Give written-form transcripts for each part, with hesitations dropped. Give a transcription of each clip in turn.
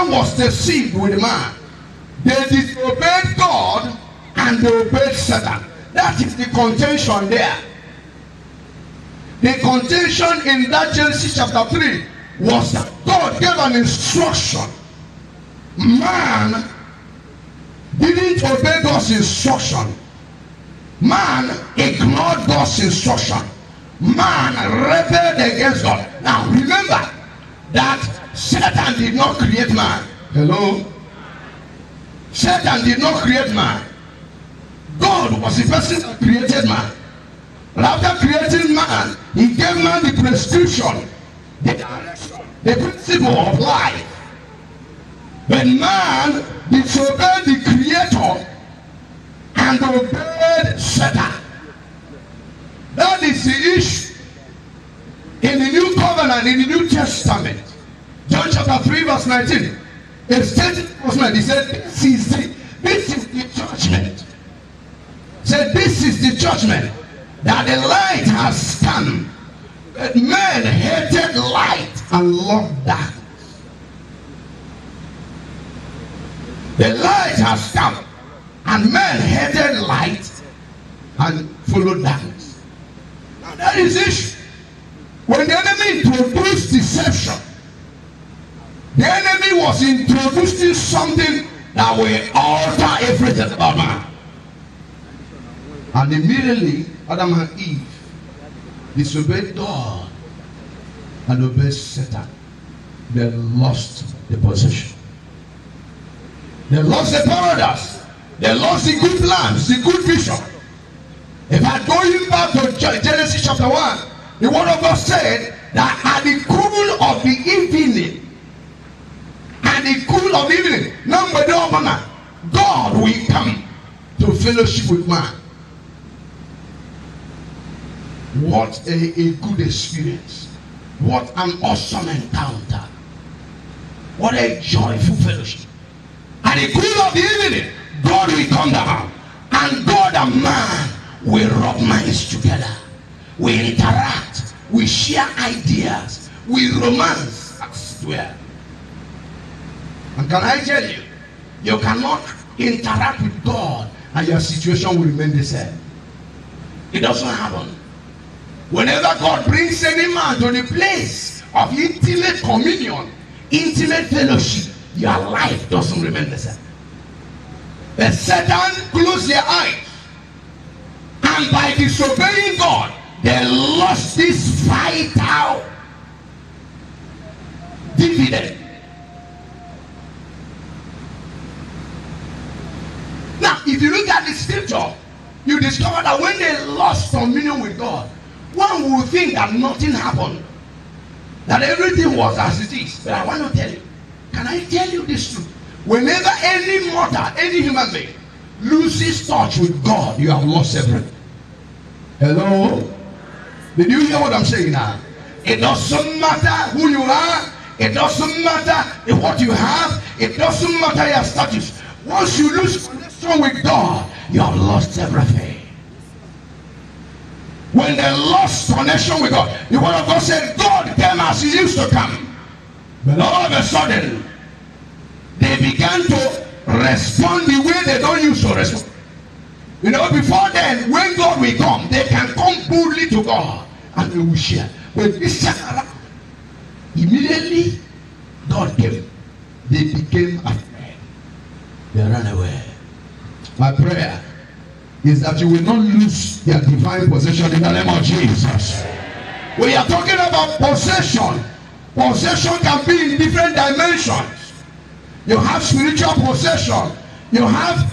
Satan was deceived with man. They disobeyed God and they obeyed Satan. That is the contention there. The contention in that Genesis chapter 3 was that God gave an instruction. Man didn't obey God's instruction. Man ignored God's instruction. Man rebelled against God. Now remember that Satan did not create man. Hello? Satan did not create man. God was the person that created man. But after creating man, he gave man the prescription, the direction, the principle of life. But man disobeyed the creator and obeyed Satan. That is the issue in the new covenant, in the New Testament. John chapter 3 verse 19. It stated, he said, this is the judgment. Said, this is the judgment, that the light has come, but men hated light and loved darkness. The light has come, and men hated light and followed darkness. Now that is the issue. When the enemy introduced deception, the enemy was introducing something that will alter everything about man. And immediately Adam and Eve disobeyed God and obeyed Satan. They lost the possession. They lost the paradise. They lost the good plans, the good vision. If I go in back to Genesis chapter 1, the word of God said that at the cool of the evening, God will come to fellowship with man. What a good experience. What an awesome encounter. What a joyful fellowship. At the cool of the evening, God will come down, and God and man will rub minds together. We interact. We share ideas. We romance. I swear. And can I tell you, you cannot interact with God and your situation will remain the same. It doesn't happen. Whenever God brings any man to the place of intimate communion, intimate fellowship, your life doesn't remain the same. But Satan closed their eyes, and by disobeying God, they lost this vital dividend. Now, if you look at the scripture, you discover that when they lost communion with God, one would think that nothing happened, that everything was as it is. But I want to tell you, can I tell you this truth? Whenever any mortal, any human being loses touch with God, you have lost everything. Hello? Did you hear what I'm saying now? It doesn't matter who you are. It doesn't matter what you have. It doesn't matter your status. Once you lose connection with God, you have lost everything. When they lost connection with God, the word of God said God came as he used to come. But all of a sudden, they began to respond the way they don't used to respond. You know, before then, when God will come, they can come boldly to God and they will share. But this time around, immediately God came. They became afraid. They ran away. My prayer is that you will not lose your divine possession in the name of Jesus. We are talking about possession. Possession can be in different dimensions. You have spiritual possession. You have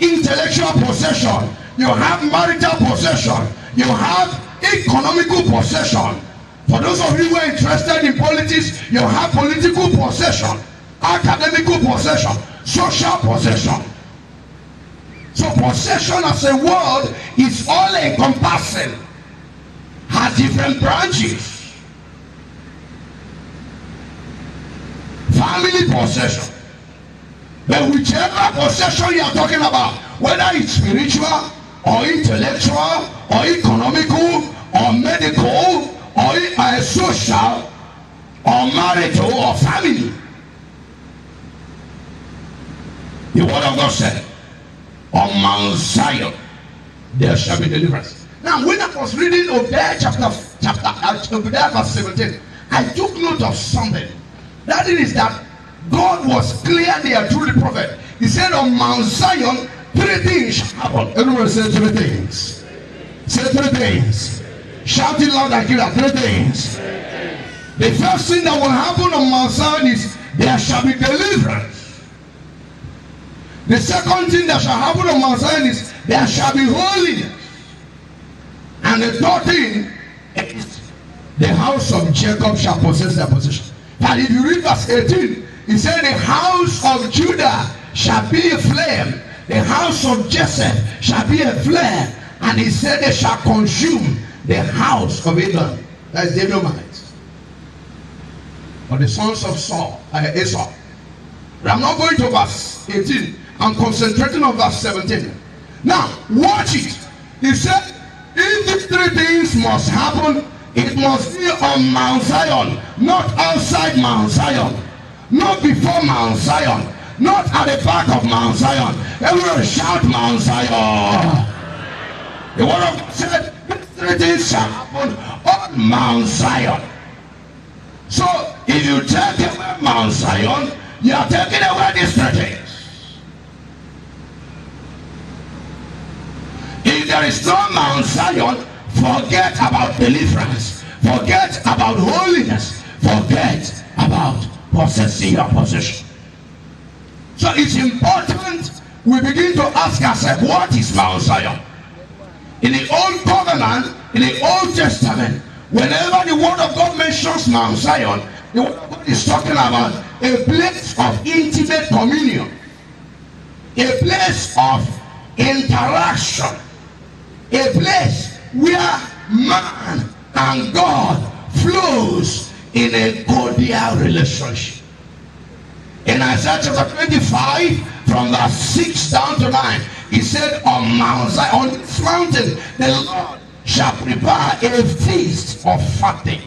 intellectual possession. You have marital possession. You have economical possession. For those of you who are interested in politics, you have political possession, academical possession, social possession. So possession as a word is all encompassing, has different branches. Family possession. But whichever possession you are talking about, whether it's spiritual or intellectual or economical or medical or social or marital or family, The word of God said, on Mount Zion there shall be deliverance. Now, when I was reading Obadiah Obadiah verse 17, I took note of something. That is that God was clear there through the prophet. He said, on Mount Zion, 3 things shall happen. Everyone say 3 things. Say 3 things. Shout it loud and clear. 3 things. The first thing that will happen on Mount Zion is there shall be deliverance. The second thing that shall happen on Mount Zion is there shall be holiness. And the third thing is the house of Jacob shall possess their possession. And if you read verse 18, he said the house of Judah shall be a flame, the house of Jesse shall be a flame, and he said they shall consume the house of Edom. That is the Edomites, or the sons of Esau. But I'm not going to verse 18. I'm concentrating on verse 17. Now, watch it. He said, if these 3 things must happen, it must be on Mount Zion, not outside Mount Zion, not before Mount Zion, not at the back of Mount Zion. Everyone shout Mount Zion. The word of God said, these 3 things shall happen on Mount Zion. So, if you take away Mount Zion, you are taking away these 3 things. If there is no Mount Zion, forget about deliverance, forget about holiness, forget about possessing your possession. So it's important we begin to ask ourselves, what is Mount Zion? In the Old Covenant, in the Old Testament, whenever the Word of God mentions Mount Zion, the Word of God is talking about a place of intimate communion, a place of interaction, a place where man and God flows in a cordial relationship. In Isaiah chapter 25, from verse 6 down to 9, he said, on Mount Zion, on this mountain, the Lord shall prepare a feast of fattings,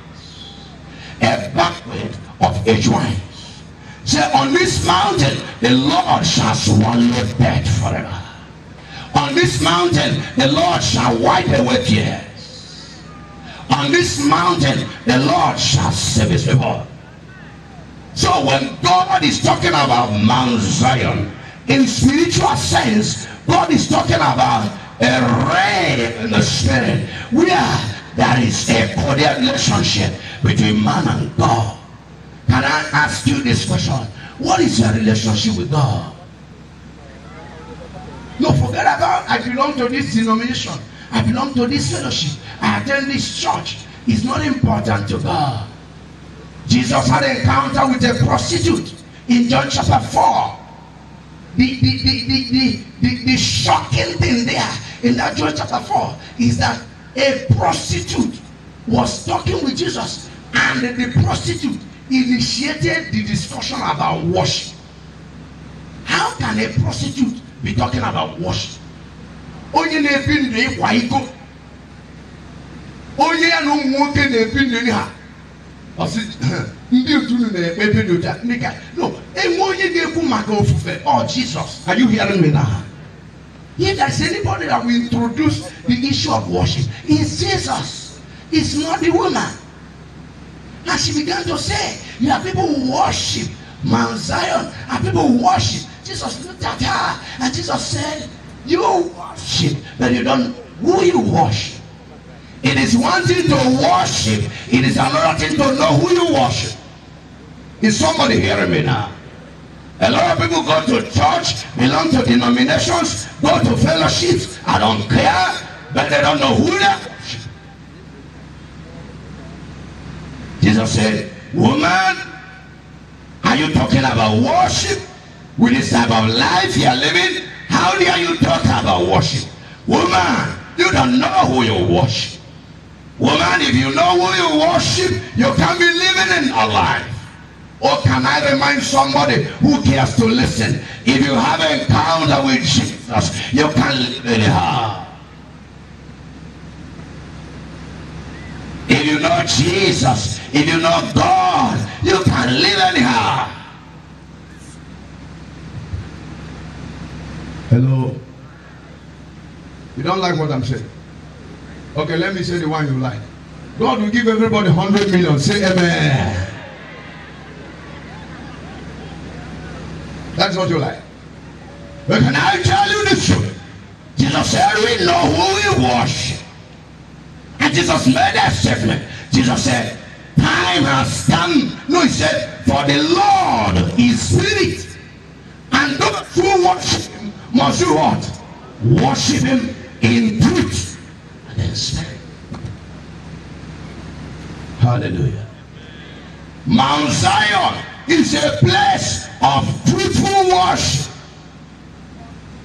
a banquet of aged wine. Say, on this mountain, the Lord shall swallow death forever. On this mountain, the Lord shall wipe away tears. On this mountain, the Lord shall save his people. So when God is talking about Mount Zion, in spiritual sense, God is talking about a realm in the spirit where there is a cordial relationship between man and God. Can I ask you this question? What is your relationship with God? No, forget about I belong to this denomination, I belong to this fellowship, I attend this church. It's not important to God. Jesus had an encounter with a prostitute in John chapter 4. The shocking thing there in that John chapter 4 is that a prostitute was talking with Jesus, and the prostitute initiated the discussion about worship. How can a prostitute be talking about worship? Onye na-ebi ndụ ịkwa iko, onye ya na ụmụ nwoke na-ebi ndụ ha, ọsị ndị otu na-ekpe ebe dị ụta ndị ka no, enwe onye ga-ekwu maka ofufe. Oh, Jesus, are you hearing me now? If there's anybody that will introduce the issue of worship, it's Jesus. It's not the woman. And she began to say, you have people who worship Mount Zion, and people who worship. Jesus looked at her, and Jesus said, you worship, but you don't know who you worship. It is one thing to worship, it is another thing to know who you worship. Is somebody hearing me now? A lot of people go to church, belong to denominations, go to fellowships, I don't care, but they don't know who they worship. Jesus said, woman, are you talking about worship? With this type of life you are living, how dare you talk about worship? Woman, you don't know who you worship. Woman, if you know who you worship, you can be living in a life. Or can I remind somebody who cares to listen? If you have an encounter with Jesus, you can live in her. If you know Jesus, if you know God, you can live in her. Hello? You don't like what I'm saying? Okay, let me say the one you like. God will give everybody 100 million. Say amen. That's what you like. But can I tell you the truth? Jesus said we know who we worship. And Jesus made that statement. Jesus said, time has come. No, he said, for the Lord is spirit. And those who worship him must do what? Worship him in truth and in spirit. Hallelujah. Mount Zion is a place of truthful worship.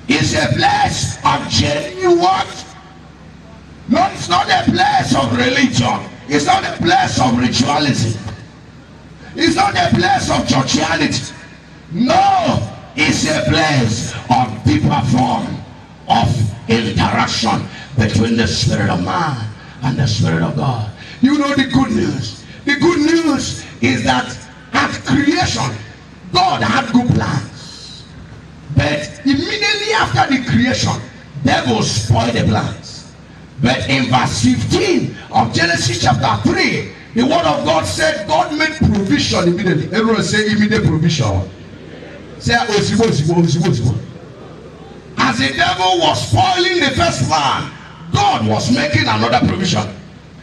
It's a place of genuine worship. No, it's not a place of religion. It's not a place of ritualism. It's not a place of churchianity. No, it's a place of deeper form of interaction between the spirit of man and the spirit of God. You know the good news. The good news is that at creation, God had good plans. But immediately after the creation, devil spoiled the plans. But in verse 15 of Genesis chapter 3, the word of God said God made provision immediately. Everyone say immediate provision. Say as the devil was spoiling the first plan, God was making another provision.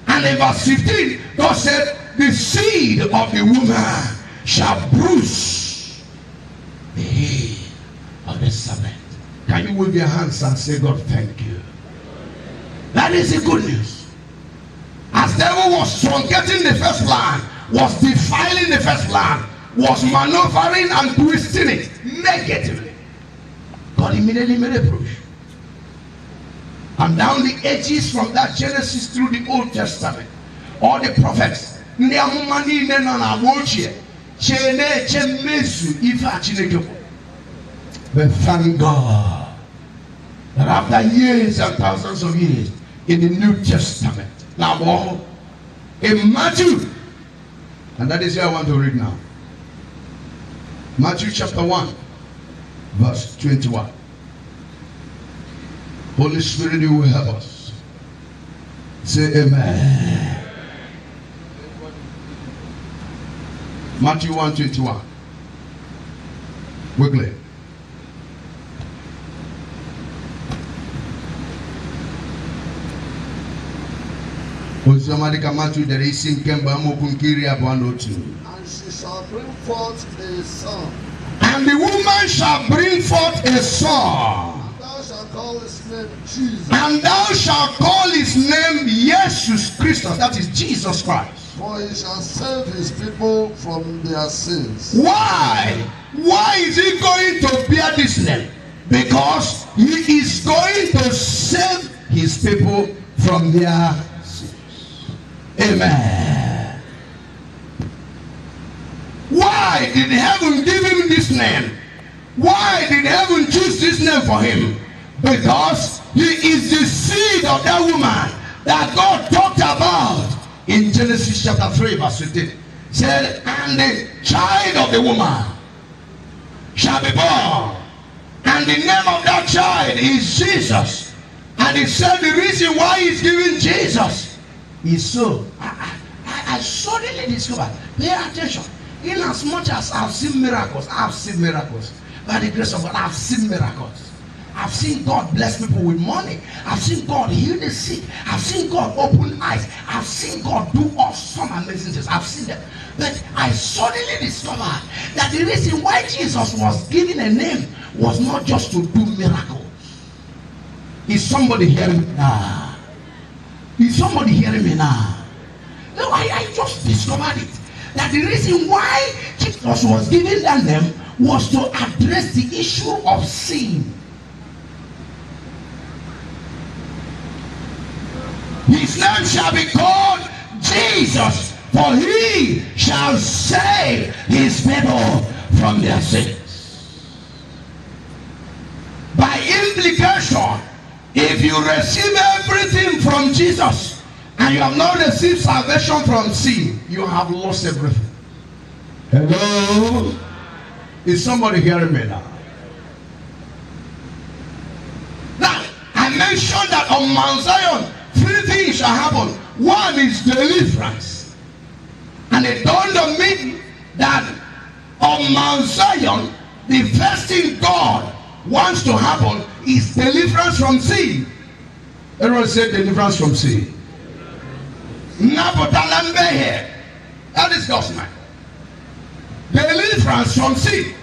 And in verse 15, God said, the seed of the woman shall bruise the head of the serpent. Can you wave your hands and say, God, thank you? That is the good news. As devil was truncating the first plan, was defiling the first plan, was maneuvering and twisting it negatively, God immediately made a provision. And down the edges from that Genesis through the Old Testament, all the prophets, but thank God that after years and thousands of years in the New Testament, now in Matthew, and that is where I want to read now. Matthew chapter 1, verse 21. Holy Spirit, you will help us. Say amen. Matthew 1:21. Quickly. And she shall bring forth a son. And the woman shall bring forth a son. And thou shalt call his name Jesus. And thou shalt call his name Jesus Christus. That is Jesus Christ. For he shall save his people from their sins. Why? Why is he going to bear this name? Because he is going to save his people from their sins. Amen. Why did heaven give him this name? Why did heaven choose this name for him? Because he is the seed of that woman that God talked about in Genesis chapter 3 verse 15. Said, and the child of the woman shall be born, and the name of that child is Jesus. And he said the reason why he's giving Jesus is so. I suddenly discovered, pay attention, in as much as I've seen miracles, by the grace of God, I've seen miracles. I've seen God bless people with money. I've seen God heal the sick. I've seen God open eyes. I've seen God do awesome amazing things. I've seen them. But I suddenly discovered that the reason why Jesus was given a name was not just to do miracles. Is somebody hearing me now? Is somebody hearing me now? No, I just discovered it. That the reason why Jesus was given that name was to address the issue of sin. His name shall be called Jesus, for he shall save his people from their sins. By implication, if you receive everything from Jesus and you have not received salvation from sin, you have lost everything. Hello? Is somebody hearing me now? on Mount Zion, 3 things shall happen. One is deliverance. And it dawned on me that on Mount Zion, the first thing God wants to happen is deliverance from sin. Everyone say deliverance from sin. That is God's mind. Deliverance from sin.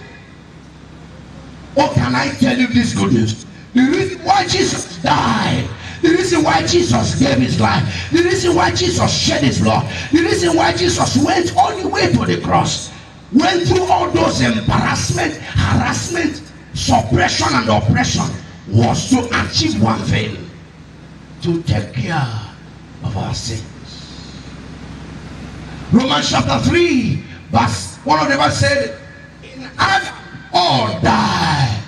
Oh, can I tell you this good news? The reason why Jesus died, the reason why Jesus gave his life, the reason why Jesus shed his blood, the reason why Jesus went all the way to the cross, went through all those embarrassment, harassment, suppression and oppression, was to achieve one thing: to take care of our sins. Romans chapter 3 verse, one of the verse said, in Adam all die.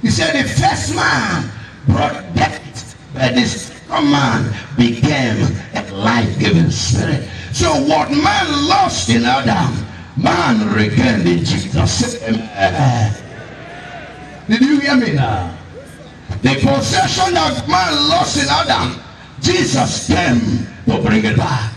He said the first man brought death, but the second man became a life-giving spirit. So what man lost in Adam, man regained in Jesus. Amen. Did you hear me now? The possession that man lost in Adam, Jesus came to bring it back.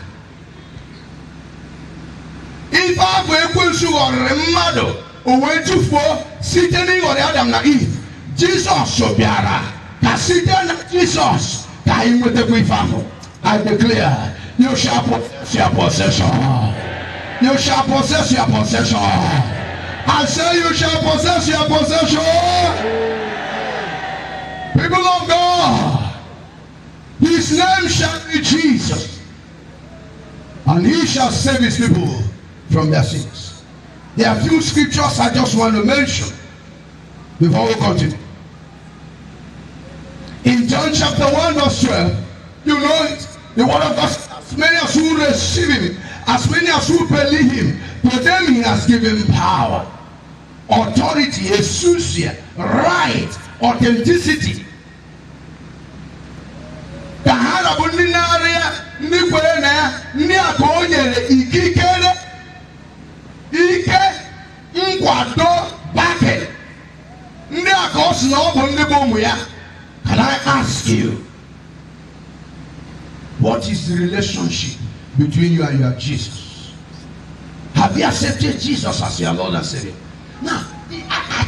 If I were to remember, or went to for sitting on Adam na Eve, Jesus should be around. Jesus, dying with the family. I declare, you shall possess your possession. You shall possess your possession. I say you shall possess your possession. People of God, his name shall be Jesus, and he shall save his people from their sins. There are few scriptures I just want to mention before we continue. In John chapter 1 verse 12, you know it, the word of God, as many as who receive him, as many as who believe him, to them he has given power, authority, exousia, right, authenticity. Kahara buninaria ni kwena ni akonyere ikikere ike nkwado bake ndi akos na obo ndi bomu ya. Can I ask you, what is the relationship between you and your Jesus? Have you accepted Jesus as your Lord and Savior? Now, I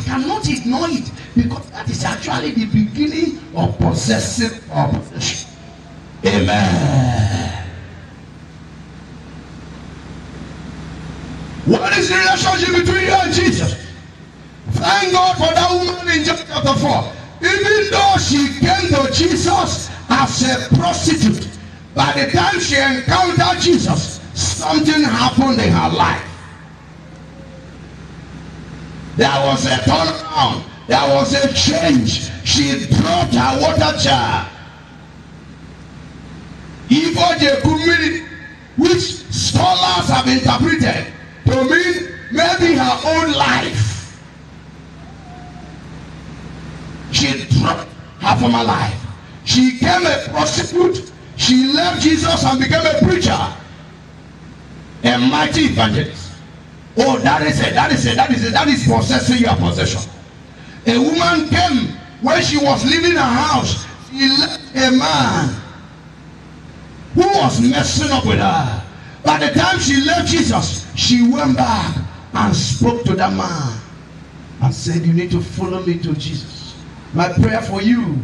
cannot ignore it, because that is actually the beginning of possessive possession. Amen. What is the relationship between you and Jesus? Thank God for that woman in John chapter 4. Even though she came to Jesus as a prostitute, by the time she encountered Jesus, something happened in her life. There was a turnaround. There was a change. She dropped her water jar, which scholars have interpreted to mean maybe her own life. She dropped her former life. She became a prostitute. She left Jesus and became a preacher, a mighty evangelist. Oh, that is possessing your possession. A woman came when she was leaving her house. She left a man who was messing up with her. By the time she left Jesus, she went back and spoke to that man and said, you need to follow me to Jesus. My prayer for you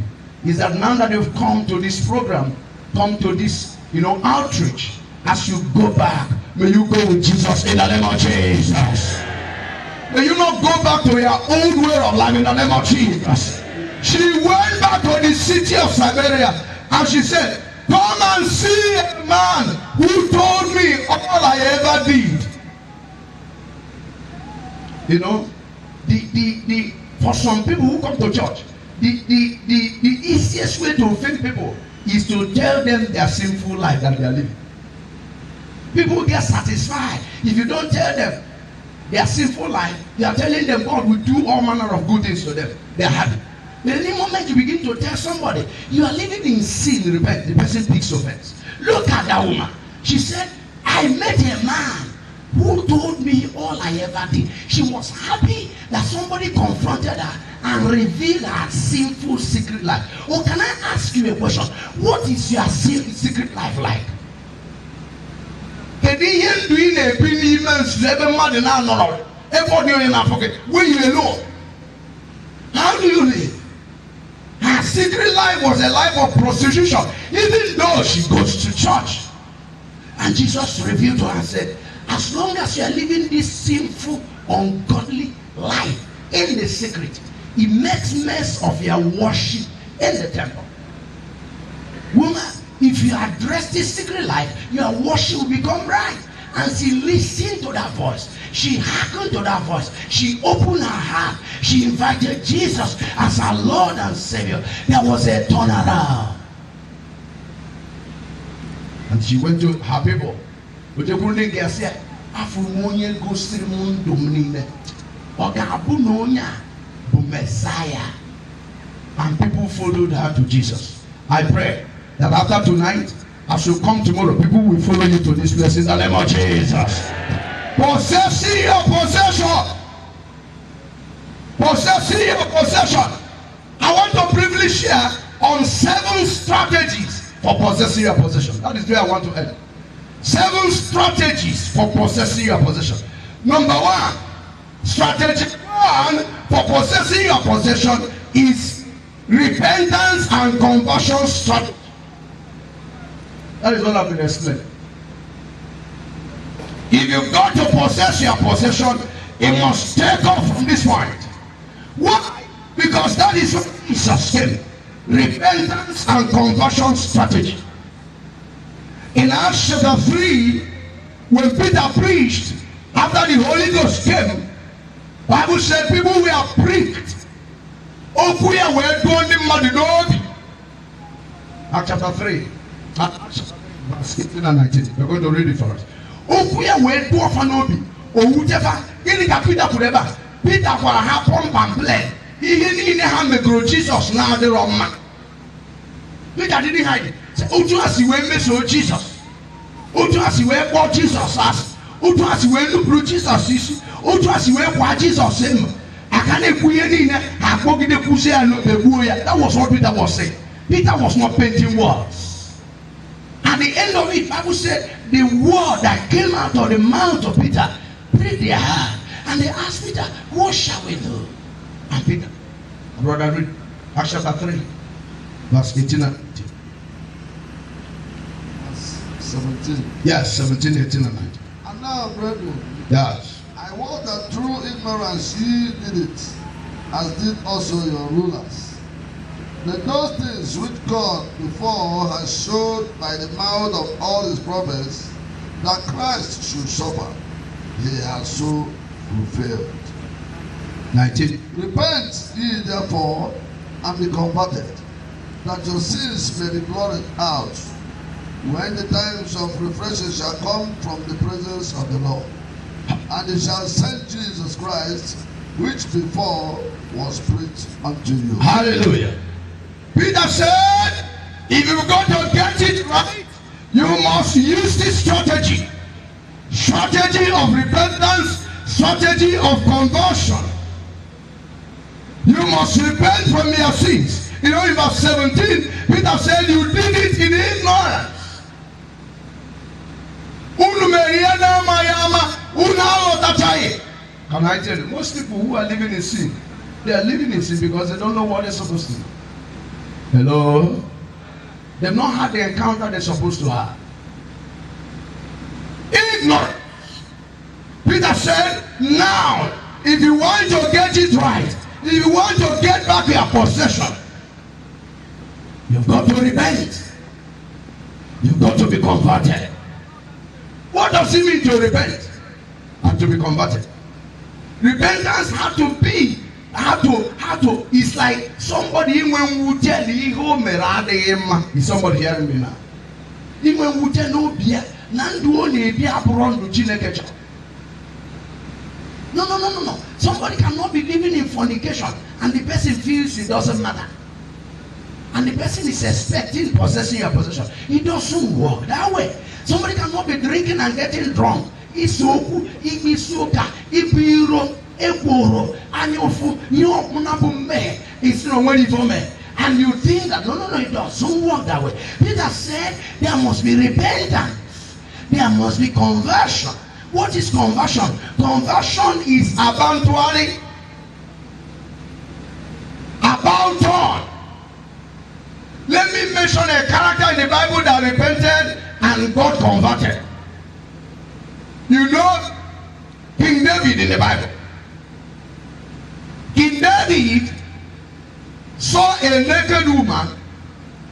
is that now that you've come to this program, come to this, outreach, as you go back, may you go with Jesus in the name of Jesus. May you not go back to your old way of life in the name of Jesus. She went back to the city of Samaria and she said, come and see a man who told me all I ever did. For some people who come to church, the easiest way to offend people is to tell them their sinful life that they are living. People get satisfied if you don't tell them their sinful life. You are telling them God will do all manner of good things to them. They are happy. But any moment you begin to tell somebody you are living in sin, repent, the person takes offense. Look at that woman. She said, I met a man who told me all I ever did. She was happy that somebody confronted her and reveal her sinful secret life. Or can I ask you a question? What is your secret life like? When you alone, how do you live? Her secret life was a life of prostitution, even though she goes to church. And Jesus revealed to her and said, as long as you are living this sinful, ungodly life in the secret, it makes mess of your worship in the temple. Woman, if you address this secret life, your worship will become right. And she listened to that voice. She hearkened to that voice. She opened her heart. She invited Jesus as her Lord and Savior. There was a turnaround. And she went to her people. But they couldn't get there. Afumonye gosiri domine. Ogabunonya bu Messiah. And people followed her to Jesus. I pray that after tonight, as you come tomorrow, people will follow you to this place in the name of Jesus. Possessing your possession. Possessing your possession. I want to briefly share on 7 strategies for possessing your possession. That is where I want to end. 7 strategies for possessing your possession. Number 1, strategy 1 for possessing your possession is repentance and conversion strategy. That is what I've been explaining. If you've got to possess your possession, it must take off from this point. Why? Because that is what Jesus came. Repentance and conversion strategy. In Acts chapter 3, when Peter preached, after the Holy Ghost came, Bible said people were pricked. Okuya were going to Acts chapter 3. Verse 18 and 19. We're going to read it for us. Okuya were to Fanobi. Owutefa. Yeni Peter kureba. Peter kwa hapon pample. He ne ha megro Jesus now the wrong man. Peter didn't hide it. Say, Otu asi we meso Jesus. Otu asi we kwa Jesus as. Otu asi we lubru Jesus isi. Otu asi we kwa Jesus em. Akane kuye ni ne akogide kuse anu bebuo ya. That was what Peter was saying. Peter was not painting walls. At the end of it, Bible said the word that came out of the mouth of Peter pricked their heart. And they asked Peter, what shall we do? And Peter, brother, read Acts chapter 3, verse 18 and 19. 17. Yes, 17, 18 and 19. And now, brethren, yes, I wot that through ignorance ye did it, as did also your rulers. That those things which God before has showed by the mouth of all his prophets, that Christ should suffer, he has so fulfilled. 19. Repent ye therefore, and be converted, that your sins may be blotted out, when the times of refreshing shall come from the presence of the Lord. And he shall send Jesus Christ, which before was preached unto you. Hallelujah. Peter said, if you've got to get it right, you must use this strategy. Strategy of repentance, strategy of conversion. You must repent from your sins. You know, in verse 17, Peter said you did it in ignorance. Can I tell you, most people who are living in sin, they are living in sin because they don't know what they're supposed to do. Hello? They've not had the encounter they're supposed to have. Ignorance. Peter said, now, if you want to get it right, if you want to get back your possession, you've got to repent. You've got to be converted. What does it mean to repent and to be converted? Repentance had to be, it's like somebody when we tell you, is somebody hearing me now? Even we tell no beer, Nandu only be abroad to Chineke. No. Somebody cannot be living in fornication and the person feels it doesn't matter. And the person is expecting possessing your possession. It doesn't work that way. Somebody cannot be drinking and getting drunk. Isoku, Ibisoka, Ibiro, ekworo anyofu nyomunabume is no way for me. And you think that no, it doesn't work that way. Peter said there must be repentance. There must be conversion. What is conversion? Conversion is about turning. About turn. Let me mention a character in the Bible that repented and got converted. You know King David in the Bible. King David saw a naked woman,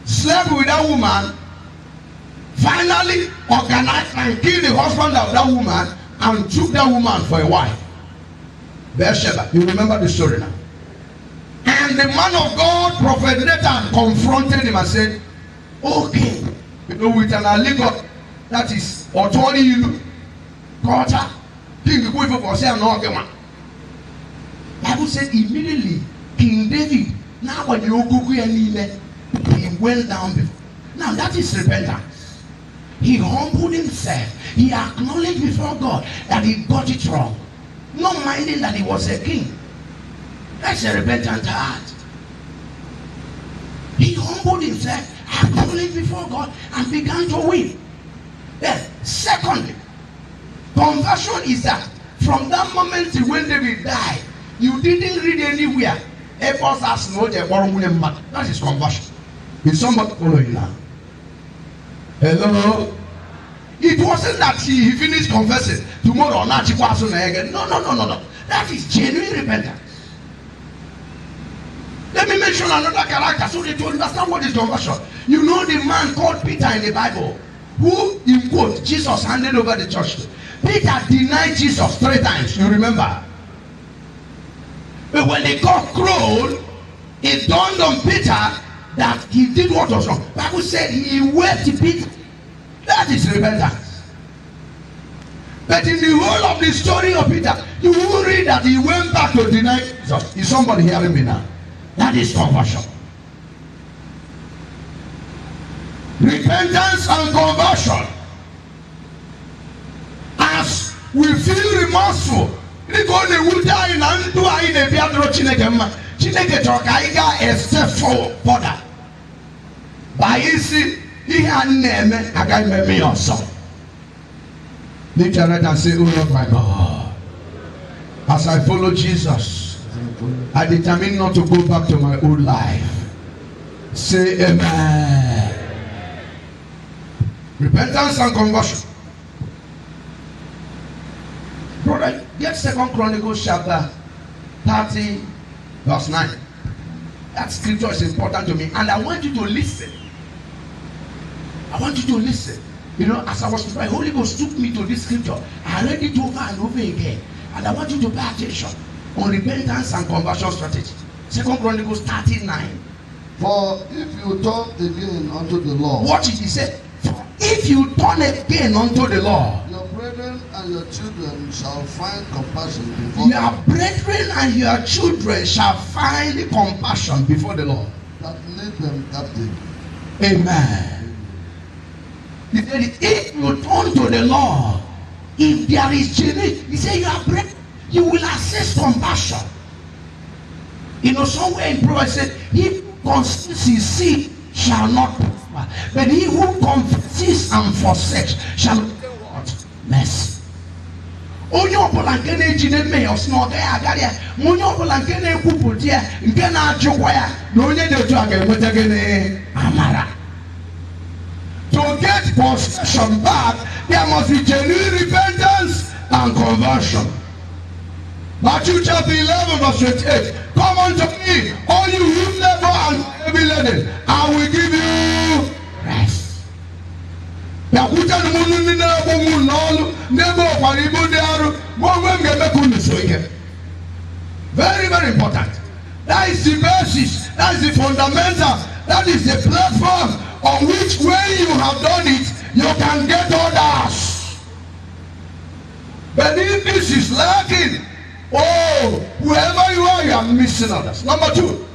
slept with that woman, finally organized and killed the husband of that woman and took that woman for a wife. Bathsheba, you remember the story now. And the man of God, Prophet Nathan, confronted him and said, okay, you know, with an allegor, that is, authority you, quarter, King Bible said immediately, King David, now when you go he went down before. Now that is repentance. He humbled himself. He acknowledged before God that he got it wrong. Not minding that he was a king. That's a repentant heart. He humbled himself, acknowledged before God, and began to win. Then, secondly, conversion is that from that moment when David died, you didn't read anywhere. That is conversion. Is somebody following now? Hello? It wasn't that he finished confessing tomorrow. No. That is genuine repentance. Let me mention another character so that you understand what is conversion. You know the man called Peter in the Bible, who, in quote, Jesus handed over the church to. Peter denied Jesus 3 times. You remember? But when the cock crowed, it dawned on Peter that he did what was wrong. The Bible said he wept Peter. That is repentance. But in the whole of the story of Peter, you will read that he went back to deny Jesus. Is somebody hearing me now? That is conversion. Repentance and conversion. As we feel remorseful, because the wood die and do I in a beadro Chineke Tokaiga a step further. By easy, he had name a guy me also. Lift your right and say, oh Lord my God, as I follow Jesus, I determine not to go back to my old life. Say amen. Repentance and conversion. Brother, get 2 Chronicles chapter 30 verse 9. That scripture is important to me, and I want you to listen. I want you to listen. You know, as I was preparing, Holy Ghost took me to this scripture. I read it over and over again, and I want you to pay attention on repentance and conversion strategy. 2 Chronicles 39. For if you turn again unto the Lord. Watch it, he said. For if you turn again unto the Lord, your brethren and your children shall find compassion before your brethren and your children shall find compassion before the Lord. That lead them captive. Amen. He said, if you turn to the Lord, if there is change, he said, your brethren, you will access compassion. You know, somewhere in Proverbs said, he who conceals his seed shall not prosper, but he who confesses and forsakes shall obtain what? Mercy. Onye ọbụla nke na-eji na-eme ya ọsị na ọ gaghị agara ya, ma onye ọbụla nke na-ekwupụta ya nke na-ajụkwa ya na onye dị otu a ga-enweta gịnị amara. To get possession back, there must be genuine repentance and conversion. Matthew chapter 11 verse 28. Come unto me, all you who labor and heavy laden, I will give you rest. Very, very important. That is the basis, that is the fundamental, that is the platform on which when you have done it, you can get others. But if this is lacking, oh, whoever you are missing others. Number 2,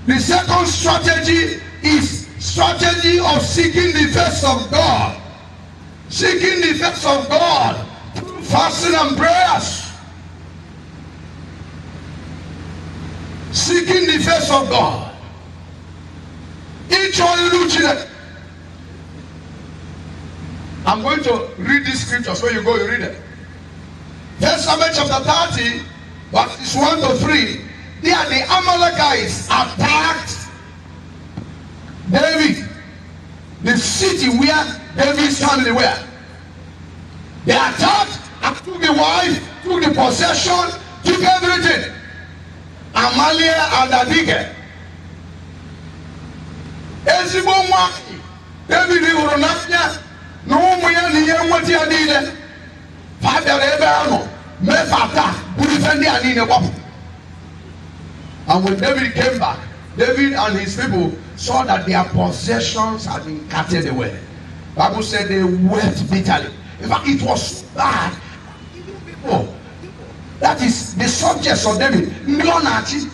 the second strategy is strategy of seeking the face of God. Seeking the face of God through fasting and prayers. seeking the face of God. Each one you children. I'm going to read these scriptures. Where you go, you read it. First Samuel chapter 30, verses 1 to 3. There the Amalekites attacked David, the city where David's family were. They attacked and took the wife, took the possession, took everything. Amalia and Adige. Ezigbo nwa David hụrụ n'anya na ụmụ ya na ihe nweta ya niile. Fa bịara ebe ahụ mefa taa buru ife ndị a niile gbapụ. And when David came back, David and his people saw that their possessions had been carted away. Bible said they wept bitterly. In fact, it was bad. Even people, that is the subjects of David. Nyonachi,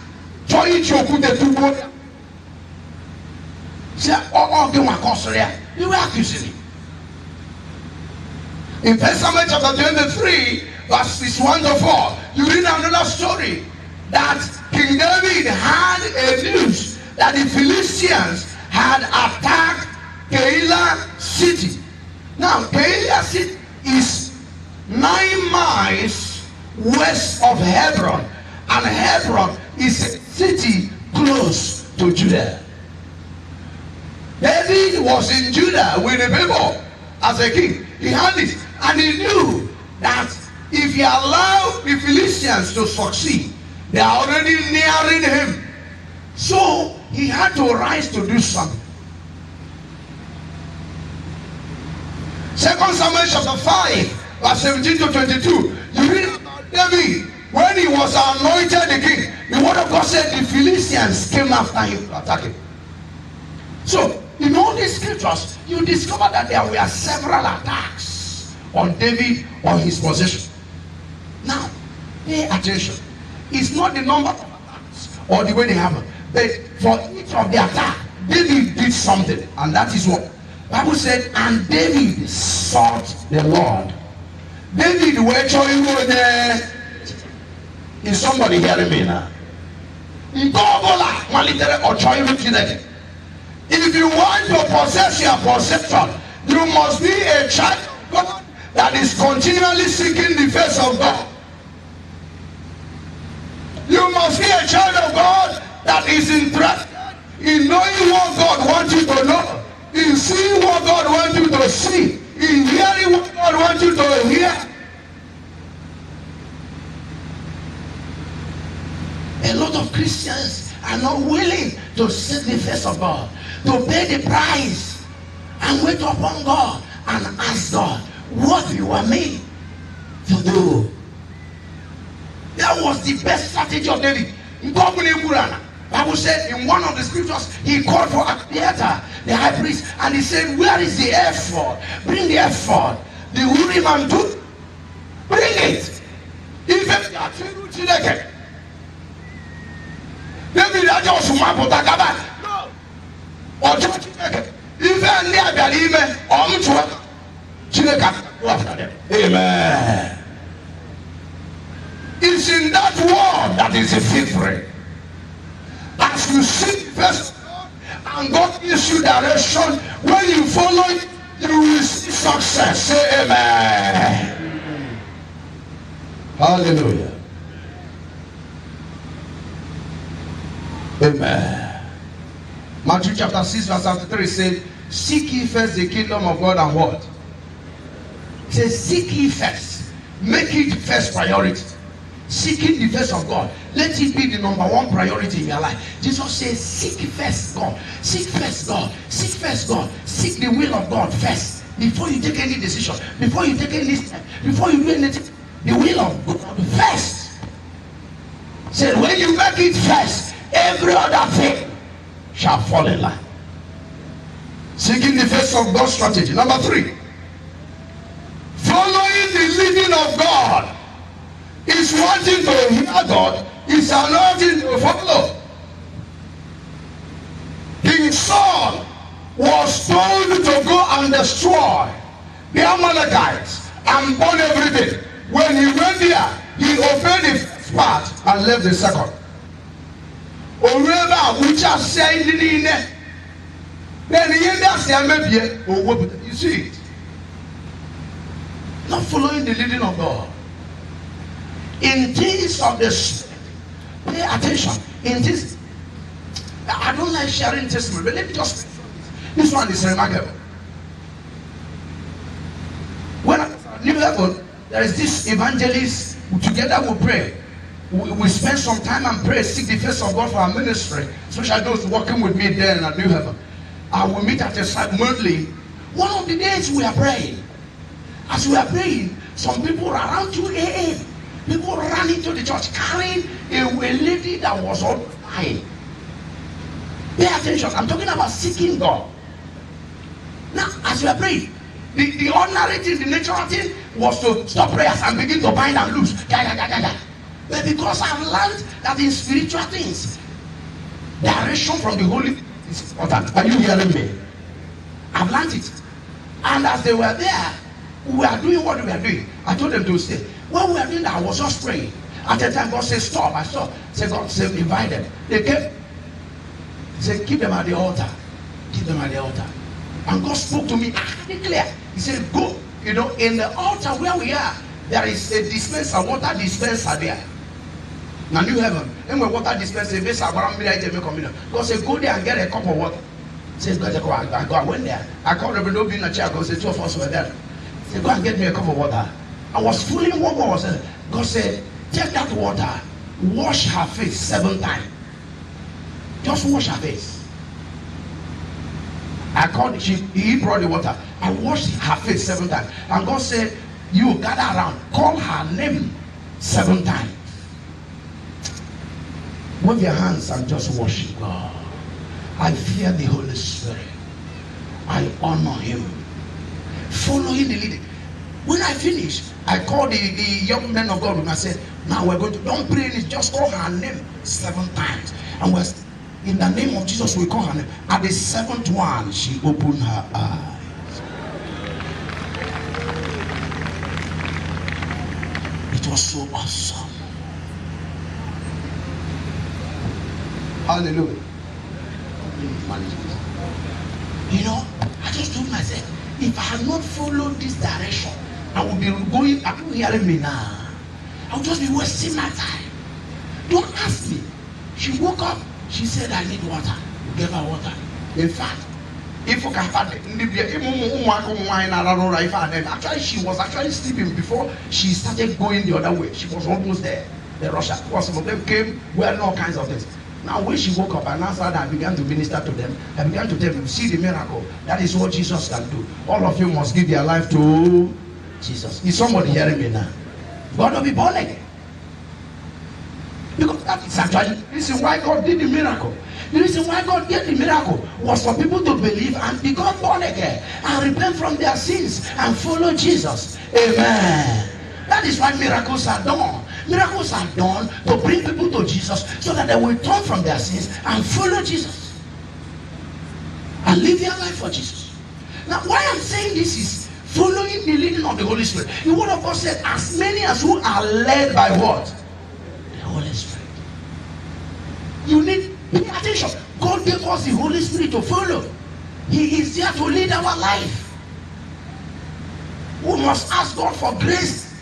Joy Chokude Tubo. Say, oh, they were accusing him. In 1 Samuel chapter 23, verses 1 to 4, you read another story that King David had a news that the Philistines had attacked Keilah city. Now, Keilah city is 9 miles west of Hebron, and Hebron is a city close to Judah. David was in Judah with the people as a king. He had it, and he knew that if he allowed the Philistines to succeed, they are already nearing him. So he had to rise to do something. 2 Samuel chapter 5, verse 17 to 22. You read about David when he was anointed the king. The word of God said the Philistines came after him to attack him. So in all these scriptures, you discover that there were several attacks on David or his possession. Now, pay attention. It's not the number of attacks or the way they happen, but for each of the attack, David did something, and that is what the Bible said. And David sought the Lord. David, where you were there? Is somebody hearing me now? If you want to possess your possession, you must be a child of God that is continually seeking the face of God. You must be a child of God that is interested in knowing what God wants you to know, in seeing what God wants you to see, in hearing what God wants you to hear. A lot of Christians are not willing to seek the face of God, to pay the price, and wait upon God and ask God what you are made to do. That was the best strategy of David. Bible said in one of the scriptures, he called for Abiathar, the high priest, and he said, where is the ephod? Bring the ephod. The Urim and Thummim, bring it. Even David just no. Or just even amen. It's in that word that is a victory. As you seek first and God gives you direction, when you follow it, you will see success. Say amen. Hallelujah. Amen. Matthew chapter 6 verse 3 says, seek ye first the kingdom of God and what? It says, seek ye first. Make it first priority. Seeking the face of God, let it be the number one priority in your life. Jesus says, seek first God. Seek first God. Seek first God. Seek the will of God first. Before you take any decision, before you take any step, before you do anything, the will of God first. Say, when you make it first, every other thing shall fall in line. Seeking the face of God's strategy. Number 3, following the leading of God. Is wanting to hear God, is anointing to follow. King Saul was told to go and destroy the Amalekites and burn everything. When he went there, he obeyed the first part and left the second. Oreba ucha say in then you see it. Not following the leading of God. In things of the Spirit, pay attention. In this, I don't like sharing testimony, but let me just. This one is remarkable. When I was at New Heaven, there is this evangelist. Together we pray. We spend some time and pray, seek the face of God for our ministry, especially those working with me there at New Heaven. I will meet at a site monthly. One of the days we are praying. As we are praying, some people around 2 a.m. people ran into the church carrying a lady that was on fire. Pay attention. I'm talking about seeking God. Now, as we are praying, the ordinary thing, the natural thing was to stop prayers and begin to bind and loose. But because I've learned that in spiritual things, direction from the Holy Spirit is important. Are you hearing me? I've learned it. And as they were there, we were doing what we were doing. I told them to stay. When we were doing that, I was just praying. At the time, God said, stop. I stopped. Said, God said, invite them. They came. He said, keep them at the altar. Keep them at the altar. And God spoke to me. Clear. He said, go. You know, in the altar where we are, there is a dispenser, water dispenser there. Now, New Heaven. And when water dispenser, God said, go there and get a cup of water. He said, I went there. I called Reverend Obi in a chair. God said, 2 of us were there. He said, go and get me a cup of water. I was fooling what God was saying. God said, take that water, wash her face 7 times. Just wash her face. I called, he brought the water. I washed her face 7 times. And God said, you gather around, call her name 7 times. Move your hands and just worship God. I fear the Holy Spirit. I honor him. Following the leading. When I finish, I called the young men of God and I said, now we're going to, don't pray in it, just call her name 7 times. And we're, in the name of Jesus, we call her name. At the 7th one, she opened her eyes. It was so awesome. Hallelujah. You know, I just told myself, if I had not followed this direction, I would be going, are you hearing me now? I would just be wasting my time. Don't ask me. She woke up, she said, I need water. We gave her water. In fact, actually, she was actually sleeping before she started going the other way. She was almost there. The Russia, some of them came wearing all kinds of things. Now, when she woke up and answered, I began to minister to them. I began to tell them, see the miracle. That is what Jesus can do. All of you must give your life to Jesus. Is somebody hearing me now? God will be born again. Because that is actually the reason why God did the miracle. The reason why God did the miracle was for people to believe and become born again and repent from their sins and follow Jesus. Amen. That is why miracles are done. Miracles are done to bring people to Jesus so that they will turn from their sins and follow Jesus and live their life for Jesus. Now, why I'm saying this is following the leading of the Holy Spirit. The word of God said, as many as who are led by what? The Holy Spirit. You need to pay attention. God gave us the Holy Spirit to follow. He is there to lead our life. We must ask God for grace,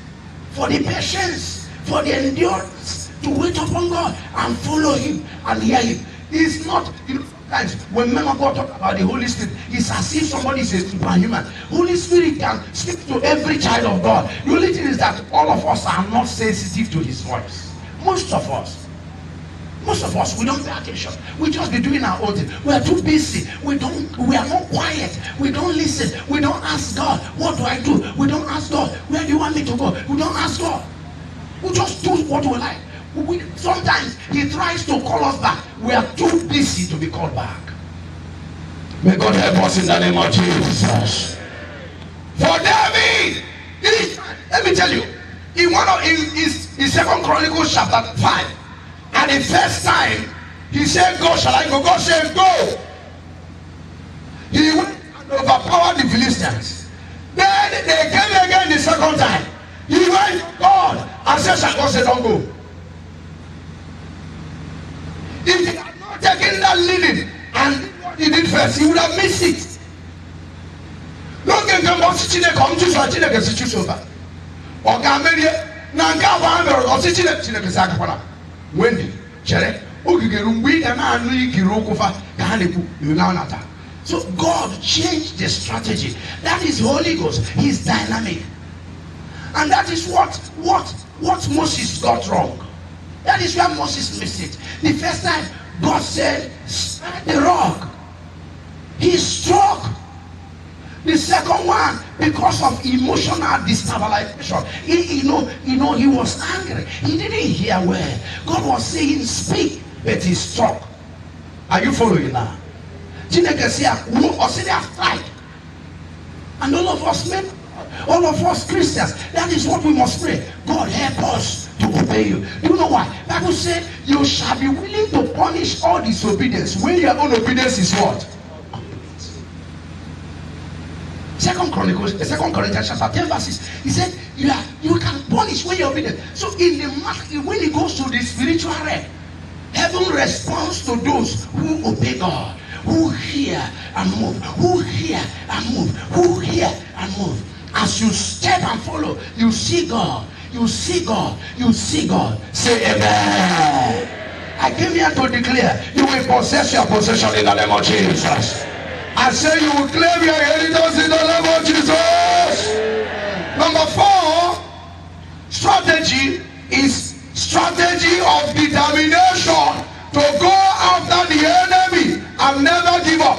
for the patience, for the endurance to wait upon God and follow him and hear him. It's not, you know, sometimes when men of God talk about the Holy Spirit, it's as if somebody is a superhuman. Holy Spirit can speak to every child of God. The only thing is that all of us are not sensitive to his voice. Most of us, we don't pay attention. We just be doing our own thing. We are too busy. We are not quiet. We don't listen. We don't ask God, what do I do? We don't ask God, where do you want me to go? We don't ask God. We just do what we like. Sometimes he tries to call us back. We are too busy to be called back. May God help us in the name of Jesus. For David, let me tell you, in 2 Chronicles chapter 5, at the first time he said, go, shall I go? God said, go. He went and overpowered the Philistines. Then they came again the second time. He went to God and said, God said, don't go. If he had verse, he would have missed it. No can come on sitting there, come to such a situation. Or Gamelia, Nanka, or sitting at Chinakasakapana. Wendy, Chere, Ugirum, we and I knew Kirokova, Kanipu, Yunanata. So God changed the strategy. That is Holy Ghost. He's dynamic. And that is what Moses got wrong. That is where Moses missed it. The first time God said, strike the rock, he struck. The second one, because of emotional destabilization, he was angry. He didn't hear where God was saying speak, but he struck. Are you following now? And all of us men, all of us Christians, that is what we must pray. God, help us to obey you. Do you know why? Bible said you shall be willing to punish all disobedience when your own obedience is what? Second Corinthians chapter 10 verses. He said you can punish when you're obedient. So when it goes to the spiritual realm, heaven responds to those who obey God, who hear and move, who hear and move, who hear and move. As you step and follow, you see God, you see God, you see God. Say amen. I came here to declare you will possess your possession in the name of Jesus. I say you will claim your inheritance in the name of Jesus. Number 4, strategy is strategy of determination to go after the enemy and never give up.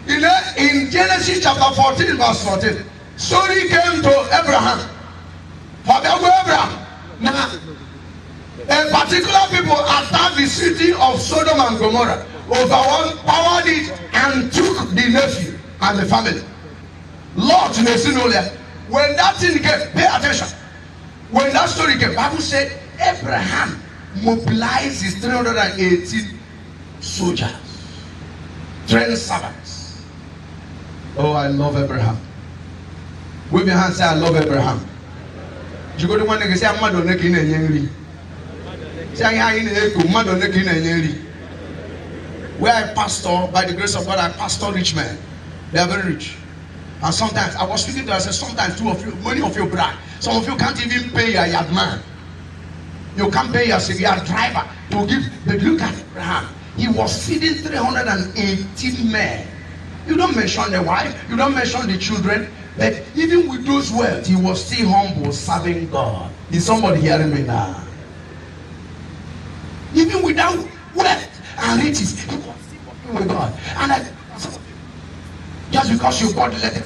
In Genesis chapter 14 verse 14, story came to Abraham. Father Abraham. Now, a particular people attacked the city of Sodom and Gomorrah, overpowered it, and took the nephew and the family. Lot, when that thing came, pay attention. When that story came, Bible said Abraham mobilized his 318 soldiers, trained servants. Oh, I love Abraham. Wave your hand, say I love Abraham. You go to one and say I'm mad on the king and Henry. Say I in the mad on the king and Henry. Where I pastor, by the grace of God, I pastor rich men. They are very rich. And sometimes I was speaking to them, I said, sometimes many of you brag. Some of you can't even pay your yard man. You can't pay your driver to give. But look at Abraham. He was feeding 318 men. You don't mention the wife, you don't mention the children, but even with those words, he was still humble, serving God. Is somebody hearing me now? Even without wealth and riches, he was still working with God. And just because you got the letter,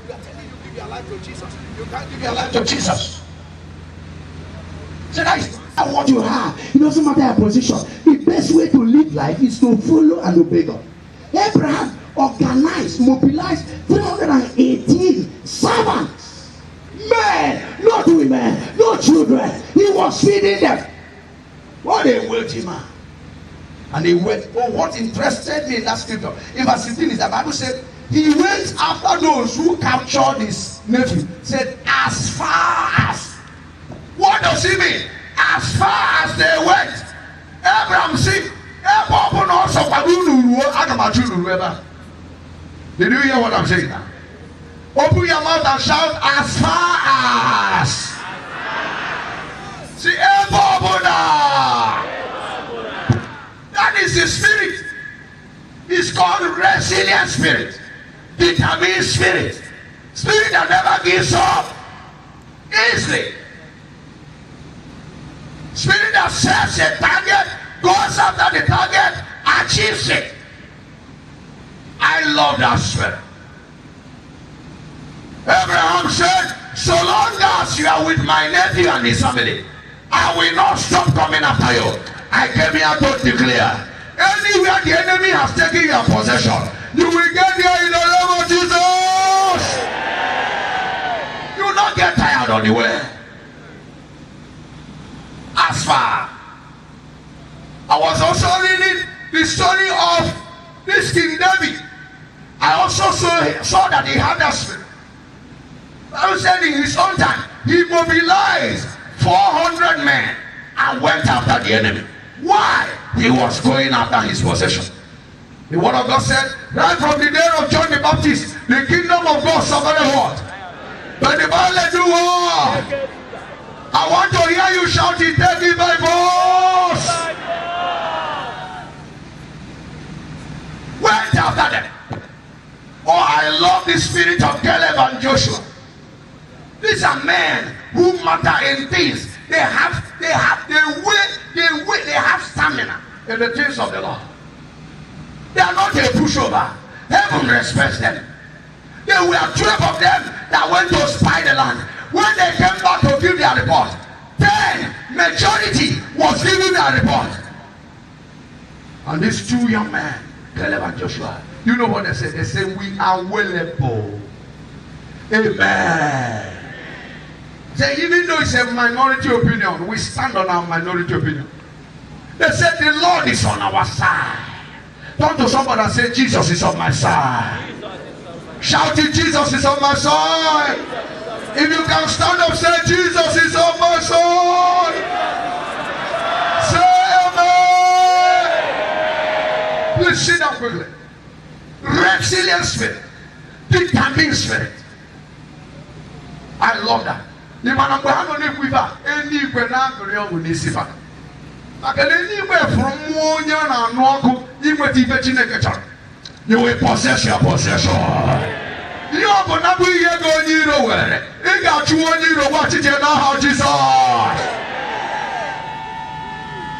you are telling you give your life to Jesus. You can't give your life to Jesus. So that is what you have. It doesn't matter your position. The best way to live life is to follow and obey God. Abraham organized, mobilized 318 servants. Men, not women, no children. He was feeding them. What a wealthy man. And he went. Oh, what interested me in that scripture, in verse 15, is the Bible said he went after those who captured his nephew. Said, as far as. What does he mean? As far as they went. Abraham said, did you hear what I'm saying now? Open your mouth and shout, as far as. See, that is the spirit. It's called resilient spirit, determined spirit, spirit that never gives up easily, spirit that sets a target, goes after the target, achieves it. I love that spirit. Abraham said, so long as you are with my nephew and his family, I will not stop coming after you. I came here to declare, anywhere the enemy has taken your possession, you will get there in the name of Jesus. You will not get tired on the way. As far, I was also reading the story of this King David. I also saw that he had that spirit. I said in his own time, he mobilized 400 men and went after the enemy. Why? He was going after his possession. The word of God said, right from the day of John the Baptist, the kingdom of God suffered what? But the violent do war. I want to hear you shouting, take it by force. Wait after them. Oh, I love the spirit of Caleb and Joshua. These are men who matter in things. They have stamina in the things of the Lord. They are not a pushover. Heaven respects them. There were 12 of them that went to spy the land. When they came back to give their report, 10 majority was giving their report. And these two young men, Caleb and Joshua, you know what they said? They said, we are willable. Amen. Say, even though it's a minority opinion, we stand on our minority opinion. They said, the Lord is on our side. Turn to somebody and say, Jesus is on my side. Shout it, Jesus is on my side. If you can stand up, say, Jesus is on my side. Say amen. Please sit down quickly. Resilient spirit. Determined spirit. I love that. The man of God no quiver. Any kwena glory on nisifa. Akele ni gbe from wonya na anu oku. Igwe ti fe Chineke chọrọ. You will possess your possession. You are going to be here going to go where? You got to watch it now, Jesus.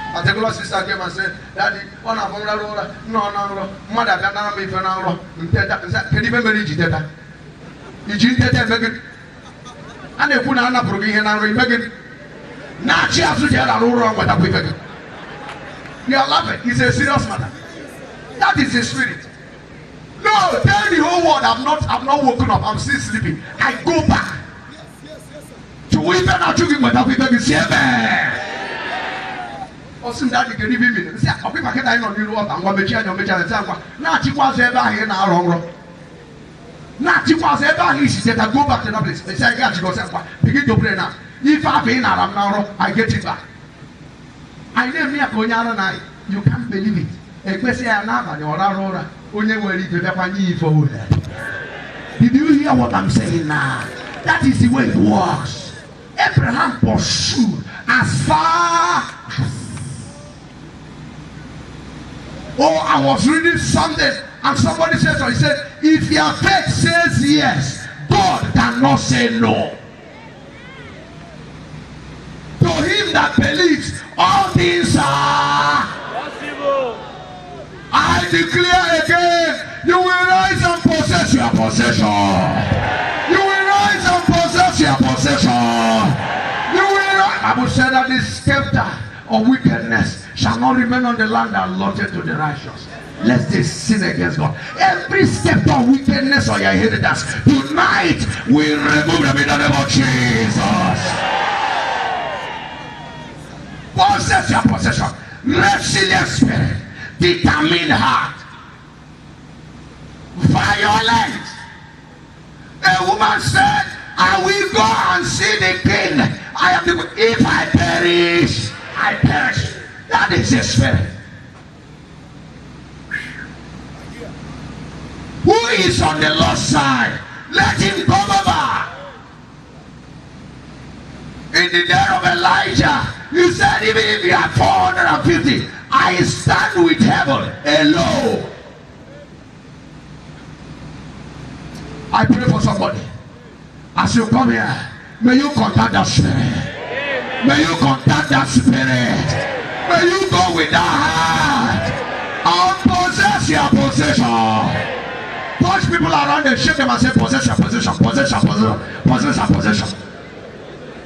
A particular sister came and said, Daddy, one of them, no, mother, can be for now. Can you remember it? You did it, and they put on a program and Megan. Now she has to tell her wrong with a. You are laughing. It's a serious matter. That is the spirit. No, tell the whole world I'm not woken up. I'm still sleeping. I go back. To even not to give my dad with say amen. Also, that you can even mean. Say, okay, I can't know you what I'm going to change your message. Now, she was ever here now wrong. Now, she was ever here. She said, I go back to that place. They say, I got to go. Begin to pray now. If I've been around now, I get it back. I name me a Konyana night. You can't believe it. Especially another, the Aurora. Did you hear what I'm saying now? That is the way it works. Abraham pursued as far as. Oh, I was reading something and somebody said so. He said, if your faith says yes, God cannot say no. To him that believes, all things are possible. I declare again, you will rise and possess your possession. You will rise and possess your possession. You will rise. I will say that the scepter of wickedness shall not remain on the land allotted to the righteous, lest they sin against God. Every scepter of wickedness or your inheritance, tonight we remove them in the name of Jesus. Possess your possession. Resilient spirit. Determined heart. Violent. A woman said, I will go and see the king. I am the, if I perish, I perish. That is the spirit. Who is on the Lord's side? Let him come over. In the day of Elijah, he said, even if you have 450, I stand with heaven alone. I pray for somebody. As you come here, may you contact that spirit. Amen. May you contact that spirit. Amen. May you go with that heart and possess your possession. Touch people around them, shake them and say, possess your possession, possess your possession, possess your possession.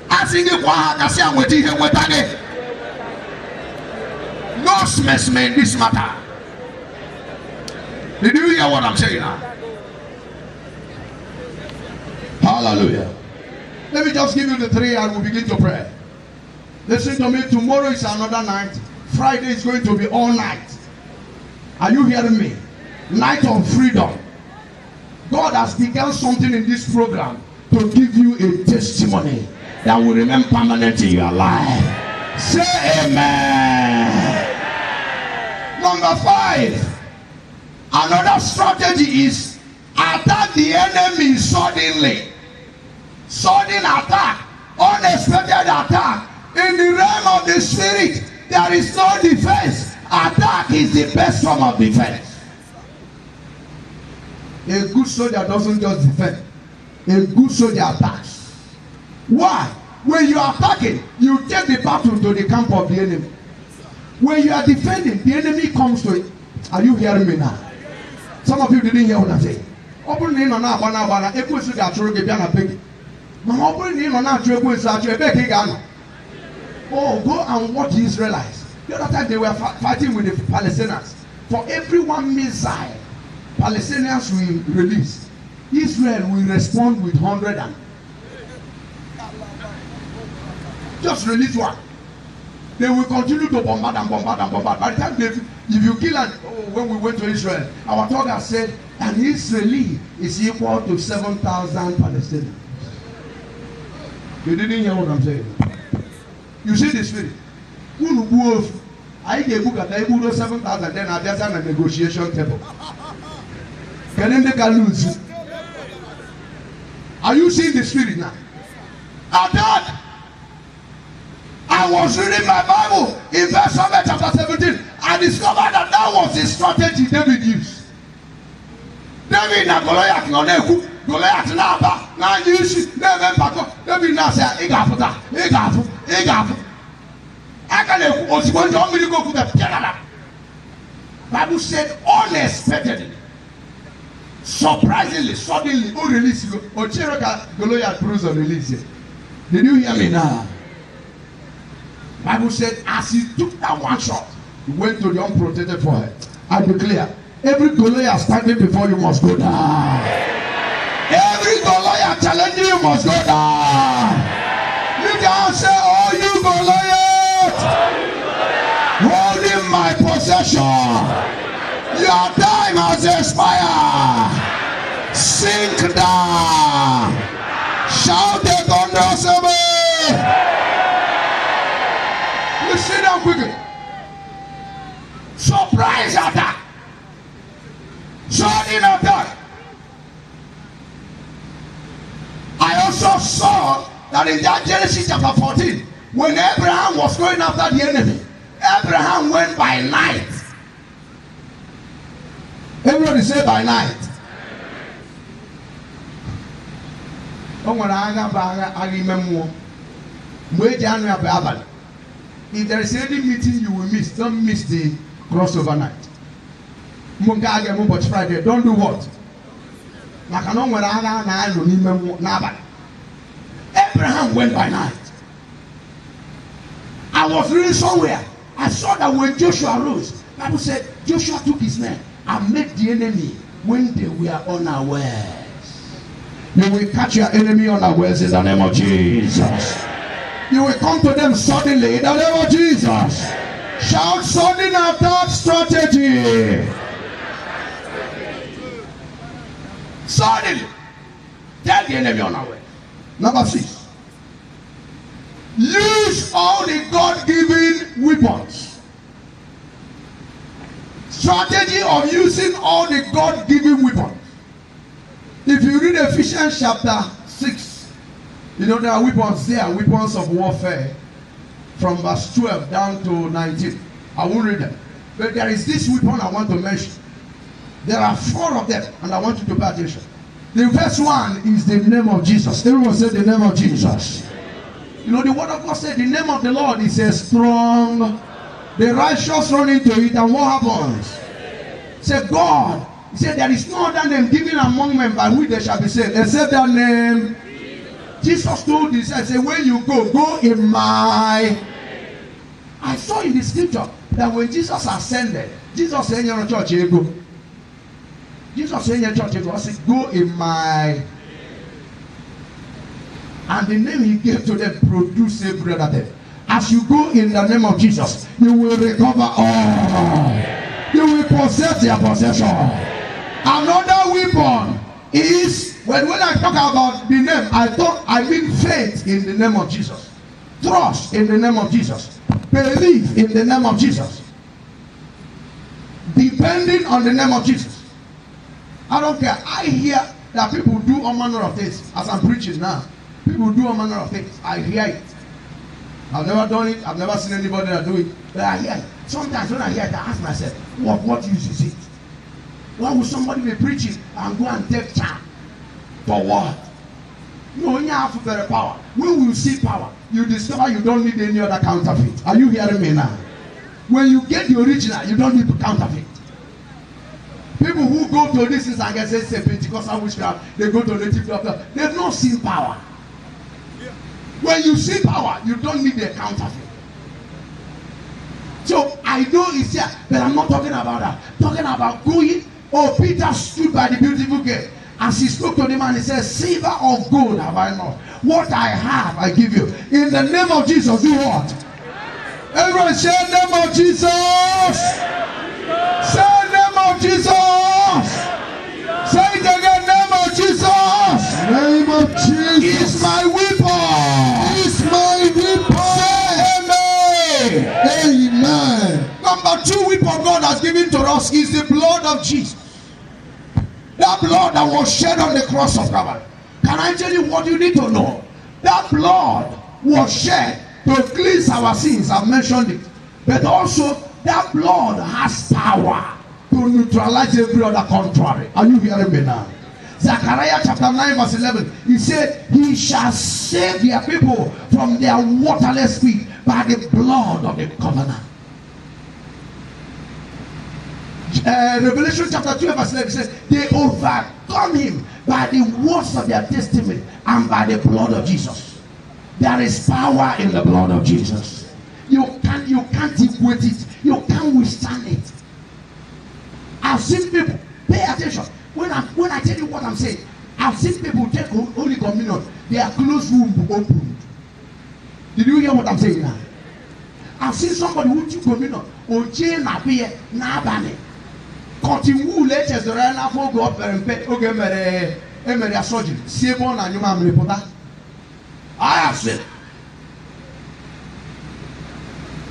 I think if I say I'm waiting here with again. No smith in this matter. Did you hear what I'm saying now? Hallelujah. Let me just give you the three and we'll begin to pray. Listen to me. Tomorrow is another night. Friday is going to be all night. Are you hearing me? Night of freedom. God has begun something in this program to give you a testimony that will remain permanent in your life. Say amen. Number 5. Another strategy is attack the enemy suddenly. Sudden attack, unexpected attack. In the realm of the spirit, there is no defense. Attack is the best form of defense. A good soldier doesn't just defend. A good soldier attacks. Why? When you are attacking, you take the battle to the camp of the enemy. When you are defending, the enemy comes to it. Are you hearing me now? Some of you didn't hear what I'm saying. Open in on our banana, equal to that through the piano pig. Open in on our tribal statue, oh, go and watch the Israelites. The other time they were fighting with the Palestinians. For every one missile Palestinians will release, Israel will respond with 100 and just release one. They will continue to bombard and bombard and bombard. By the time if you kill an when we went to Israel, our talk has said an Israeli is equal to 7,000 Palestinians. You didn't hear what I'm saying. You see the spirit. I gave book at the 7,000, then I just a negotiation table. Can they can lose? Are you seeing the spirit now? Attack! I was reading my Bible in verse chapter 17. I discovered that was the strategy David used. David na Goliath no neku, Goliath na aba, na use, never back. David na say, Igafu. I can also go to me go to the Bible said unexpectedly, surprisingly, suddenly, release you. Or Goliath proves on release it. Did you hear me now? Bible said as he took that one shot, he went to the unprotected forehead. I declare, every Goliath standing before you must go down. Every Goliath challenging you must go down. You can say, oh you Goliath, holding my possession, your time has expired. Sink down. Shout it on the assembly. You sit down quickly. Surprise attack. Sudden attack. I also saw that in that Genesis chapter 14, when Abraham was going after the enemy, Abraham went by night. Everybody say by night. If there is any meeting you will miss, don't miss the crossover night. Friday, don't do what? Abraham went by night. I was reading somewhere. I saw that when Joshua rose, Bible said Joshua took his men and met the enemy when they were unawares. You will catch your enemy unawares in the name of Jesus. You will come to them suddenly in the name of Jesus. Shout sudden attack strategy. Suddenly. Tell the enemy unaware. Number 6. Use all the God-given weapons. Strategy of using all the God-given weapons. If you read Ephesians chapter 6, you know there are weapons there, weapons of warfare, from verse 12 down to 19. I won't read them. But there is this weapon I want to mention. There are 4 of them, and I want you to pay attention. The first one is the name of Jesus. Everyone say the name of Jesus. You know, the word of God said the name of the Lord is a strong. The righteous run into it, and what happens? Say God. He said there is no other name given among men by which they shall be saved, except that name. Jesus told this, I said, when you go in my. I saw in the scripture that when Jesus ascended, Jesus said in your church, you go. Jesus said in your church, you go. I said, go in my. And the name he gave to them produced a brother. As you go in the name of Jesus, you will recover all. You will possess your possession. Another weapon is when I talk about the name, I mean faith in the name of Jesus, trust in the name of Jesus, belief in the name of Jesus, depending on the name of Jesus. I don't care. I hear that people do all manner of things as I'm preaching now. People do all manner of things. I hear it. I've never done it. I've never seen anybody that do it. But I hear it. Sometimes when I hear it, I ask myself, what use is it? Why would somebody be preaching and go and take charm? For what? No, you have very power. When you see power, you discover you don't need any other counterfeit. Are you hearing me now? When you get the original, you don't need to counterfeit. People who go to this and get say Pentecostal witchcraft, they go to native doctor. They've not seen power. When you see power, you don't need a counterfeit. So I know it's here, but I'm not talking about that. Talking about going. Oh, Peter stood by the beautiful gate. As he spoke to the man, he said, silver or gold have I not. What I have, I give you. In the name of Jesus, do what? Everyone say, name of Jesus. Say, name of Jesus. Say it again, name of Jesus. Name of Jesus is my weapon. Is my weapon. Say amen. Amen. Number 2 weapon God has given to us is the blood of Jesus. That blood that was shed on the cross of Calvary. Can I tell you what you need to know? That blood was shed to cleanse our sins. I've mentioned it. But also, that blood has power to neutralize every other contrary. Are you hearing me now? Zechariah chapter 9 verse 11. He said, he shall save their people from their waterless feet by the blood of the covenant. Revelation chapter 2 verse 11 says, they overcome him by the words of their testimony and by the blood of Jesus. There is power in the blood of Jesus. You can't equate it. You can't withstand it. I've seen people, pay attention. When I tell you what I'm saying, I've seen people take Holy Communion, their closed womb opened. Did you hear what I'm saying now? I've seen somebody who took communion, Oje na be na bane. Continue lectures the right now for God okay mere surgery. Sebo na nyuma mrepota. I have said.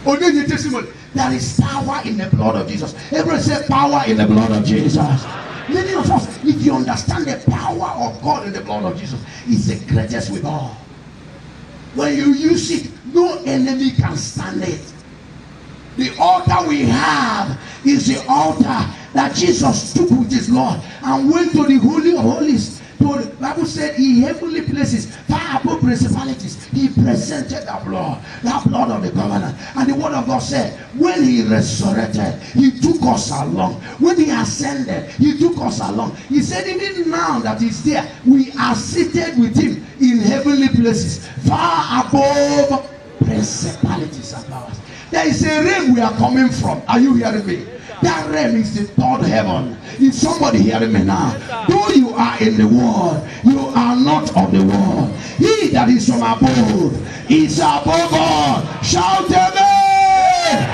Only testimony. There is power in the blood of Jesus. Everyone say power in the blood of Jesus. Many of us, if you understand the power of God in the blood of Jesus, it's the greatest with all. When you use it, no enemy can stand it. The altar we have is the altar that Jesus took with his Lord and went to the Holy of Holies. The Bible said in heavenly places, far above principalities, he presented that blood of the covenant. And the word of God said, when he resurrected, he took us along. When he ascended, he took us along. He said, even now that he's there, we are seated with him in heavenly places, far above principalities and powers. There is a realm we are coming from. Are you hearing me? That realm is the third heaven. Is somebody hearing me now? Though you are in the world, you are not of the world. He that is from above is above all. Shout amen.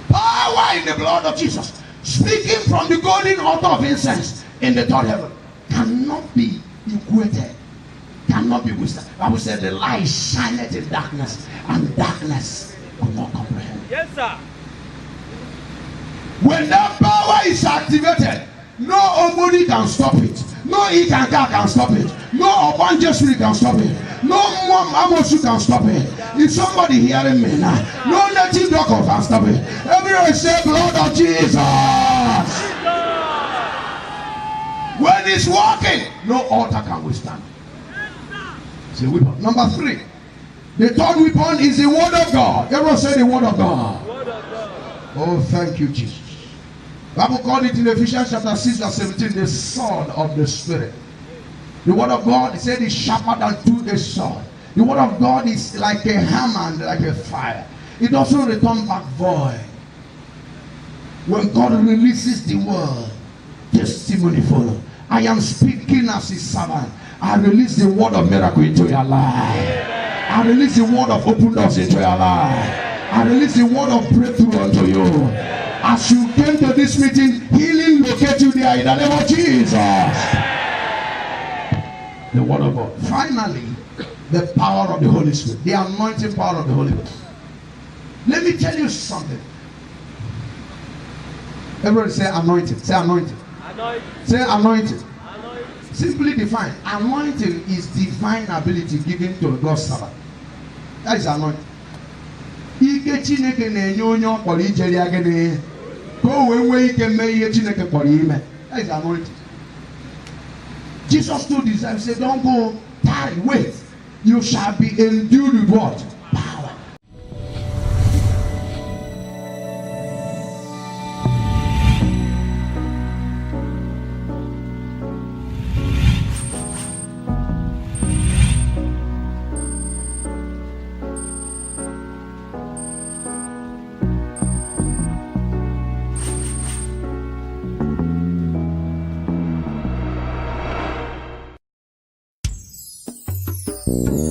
Power in the blood of Jesus, speaking from the golden altar of incense in the third heaven, cannot be equated. Cannot be withstood. The Bible said the light shineth in darkness, and darkness could not comprehend. Yes, sir. When that power is activated, no nobody can stop it. No Ikanka can stop it. No Obanjesri can stop it. No Amosu can stop it. Is somebody hearing me now? No native doctor can stop it. Everyone say blood of Jesus. When it's working, no altar can withstand. It's a weapon. Number 3. The third weapon is the word of God. Everyone say the word of God. Oh, thank you, Jesus. The Bible called it in Ephesians chapter 6 verse 17, the sword of the Spirit. The word of God, it said, is sharper than two-edged sword. The word of God is like a hammer and like a fire. It also returns back void. When God releases the word, testimony follow. I am speaking as his servant. I release the word of miracle into your life. I release the word of open doors into your life. I release the word of breakthrough unto you. As you came to this meeting, healing locate you there in the name of Jesus. The word of God. Finally, the power of the Holy Spirit. The anointing power of the Holy Ghost. Let me tell you something. Everybody say anointed. Say anointed. Anointed. Say anointed. Anointed. Simply define. Anointing is divine ability given to God's servant. That is anointing. Ike Chineke na-enye onye ọ kpọrọ ijeri ya gịnị ka o wee nwee ike mee ihe Chineke kpọrọ ime. That is anointing. Jesus told his disciples, say, don't go, tarry, wait. You shall be endued with what? Power. Mm-hmm.